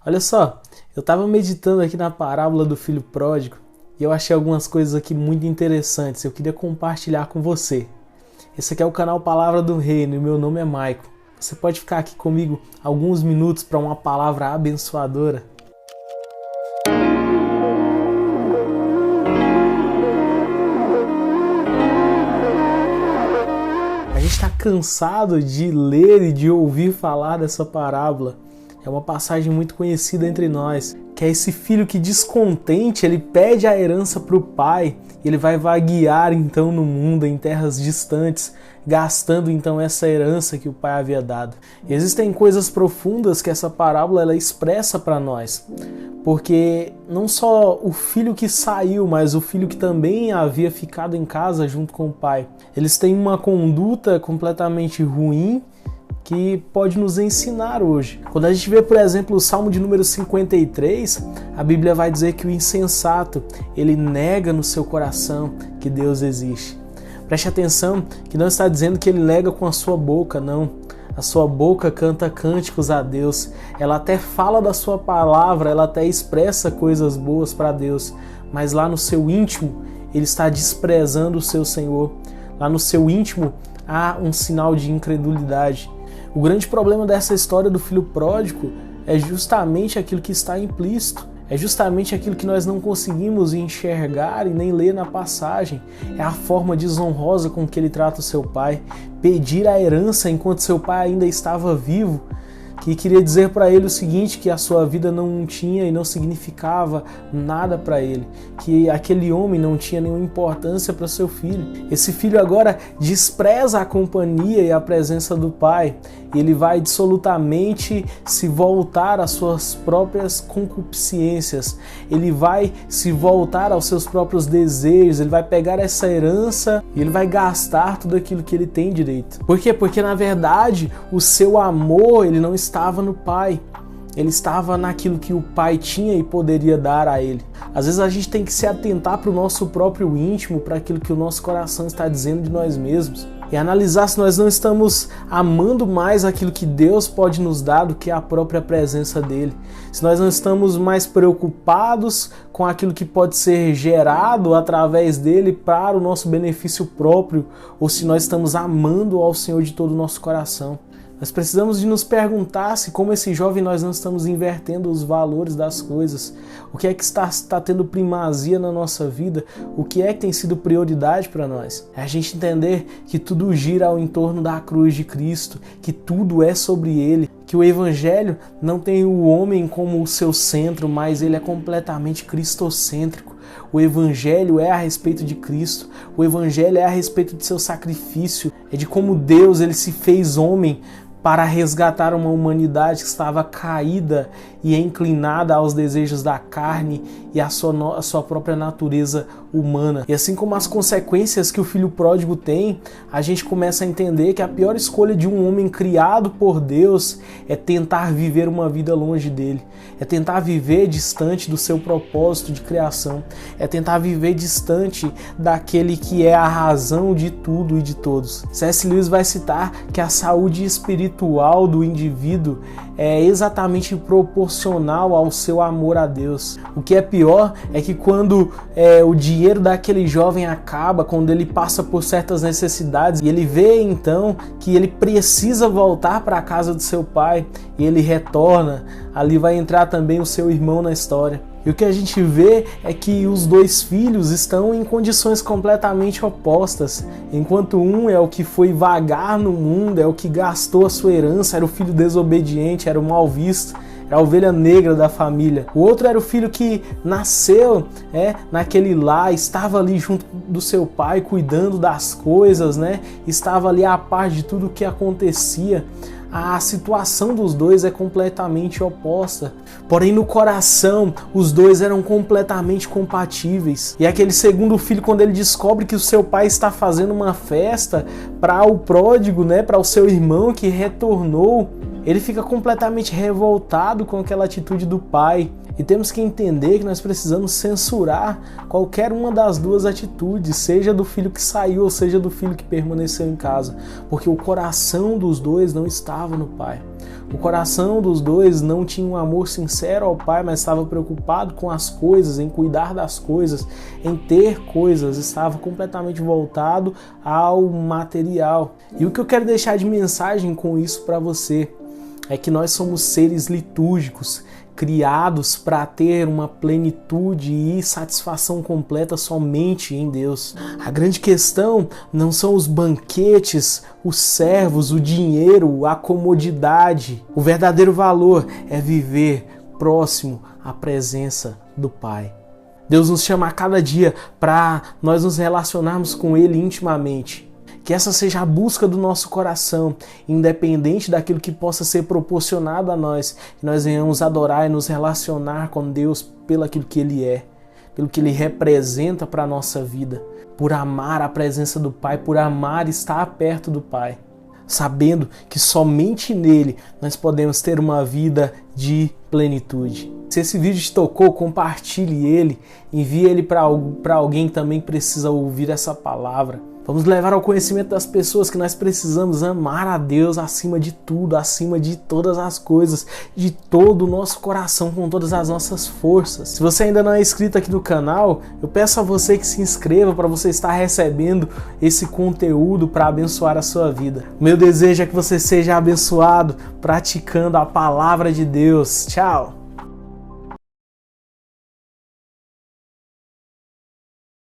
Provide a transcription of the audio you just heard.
Olha só, eu estava meditando aqui na parábola do filho pródigo e eu achei algumas coisas aqui muito interessantes. Eu queria compartilhar com você. Esse aqui é o canal Palavra do Reino e meu nome é Maicon. Você pode ficar aqui comigo alguns minutos para uma palavra abençoadora? A gente está cansado de ler e de ouvir falar dessa parábola. É uma passagem muito conhecida entre nós, que é esse filho que, descontente, ele pede a herança para o pai e ele vai vaguear então no mundo, em terras distantes, gastando então essa herança que o pai havia dado. E existem coisas profundas que essa parábola ela expressa para nós, porque não só o filho que saiu, mas o filho que também havia ficado em casa junto com o pai, eles têm uma conduta completamente ruim que pode nos ensinar hoje. Quando a gente vê, por exemplo, o Salmo de número 53, a Bíblia vai dizer que o insensato, ele nega no seu coração que Deus existe. Preste atenção que não está dizendo que ele nega com a sua boca, não. A sua boca canta cânticos a Deus, ela até fala da sua palavra, ela até expressa coisas boas para Deus, mas lá no seu íntimo, ele está desprezando o seu Senhor. Lá no seu íntimo, há um sinal de incredulidade. O grande problema dessa história do filho pródigo é justamente aquilo que está implícito, é justamente aquilo que nós não conseguimos enxergar e nem ler na passagem. É a forma desonrosa com que ele trata o seu pai, pedir a herança enquanto seu pai ainda estava vivo, que queria dizer para ele o seguinte, que a sua vida não tinha e não significava nada para ele, que aquele homem não tinha nenhuma importância para seu filho. Esse filho agora despreza a companhia e a presença do pai, e ele vai absolutamente se voltar às suas próprias concupiscências, ele vai se voltar aos seus próprios desejos, ele vai pegar essa herança e ele vai gastar tudo aquilo que ele tem direito. Por quê? Porque na verdade o seu amor ele não estava no pai, ele estava naquilo que o pai tinha e poderia dar a ele. Às vezes a gente tem que se atentar para o nosso próprio íntimo, para aquilo que o nosso coração está dizendo de nós mesmos, e analisar se nós não estamos amando mais aquilo que Deus pode nos dar do que a própria presença dele. Se nós não estamos mais preocupados com aquilo que pode ser gerado através dele para o nosso benefício próprio, ou se nós estamos amando ao Senhor de todo o nosso coração. Nós precisamos de nos perguntar se, como esse jovem, nós não estamos invertendo os valores das coisas. O que é que está tendo primazia na nossa vida? O que é que tem sido prioridade para nós? É a gente entender que tudo gira ao entorno da cruz de Cristo, que tudo é sobre Ele, que o Evangelho não tem o homem como o seu centro, mas ele é completamente cristocêntrico. O Evangelho é a respeito de Cristo, o Evangelho é a respeito de seu sacrifício, é de como Deus ele se fez homem para resgatar uma humanidade que estava caída e inclinada aos desejos da carne e à sua própria natureza humana. E assim como as consequências que o filho pródigo tem, a gente começa a entender que a pior escolha de um homem criado por Deus é tentar viver uma vida longe dele, é tentar viver distante do seu propósito de criação, é tentar viver distante daquele que é a razão de tudo e de todos. C.S. Lewis vai citar que a saúde espiritual do indivíduo é exatamente proporcional ao seu amor a Deus. O que é pior é que quando o dinheiro daquele jovem acaba, quando ele passa por certas necessidades e ele vê então que ele precisa voltar para a casa do seu pai e ele retorna, ali vai entrar também o seu irmão na história. E o que a gente vê é que os dois filhos estão em condições completamente opostas. Enquanto um é o que foi vagar no mundo, é o que gastou a sua herança, era o filho desobediente, era o mal visto, era a ovelha negra da família. O outro era o filho que nasceu naquele lar, estava ali junto do seu pai, cuidando das coisas, estava ali a par de tudo o que acontecia. A situação dos dois é completamente oposta. Porém, no coração, os dois eram completamente compatíveis. E aquele segundo filho, quando ele descobre que o seu pai está fazendo uma festa para o pródigo, para o seu irmão que retornou, Ele fica completamente revoltado com aquela atitude do pai. E temos que entender que nós precisamos censurar qualquer uma das duas atitudes, seja do filho que saiu ou seja do filho que permaneceu em casa, porque o coração dos dois não estava no pai. O coração dos dois não tinha um amor sincero ao pai, mas estava preocupado com as coisas, em cuidar das coisas, em ter coisas, estava completamente voltado ao material. E o que eu quero deixar de mensagem com isso para você é que nós somos seres litúrgicos, criados para ter uma plenitude e satisfação completa somente em Deus. A grande questão não são os banquetes, os servos, o dinheiro, a comodidade. O verdadeiro valor é viver próximo à presença do Pai. Deus nos chama a cada dia para nós nos relacionarmos com Ele intimamente. Que essa seja a busca do nosso coração, independente daquilo que possa ser proporcionado a nós, que nós venhamos adorar e nos relacionar com Deus pelo aquilo que Ele é, pelo que Ele representa para a nossa vida, por amar a presença do Pai, por amar estar perto do Pai, sabendo que somente nele nós podemos ter uma vida de plenitude. Se esse vídeo te tocou, compartilhe ele, envie ele para alguém que também precisa ouvir essa palavra. Vamos levar ao conhecimento das pessoas que nós precisamos amar a Deus acima de tudo, acima de todas as coisas, de todo o nosso coração, com todas as nossas forças. Se você ainda não é inscrito aqui no canal, eu peço a você que se inscreva para você estar recebendo esse conteúdo para abençoar a sua vida. O meu desejo é que você seja abençoado praticando a palavra de Deus. Tchau!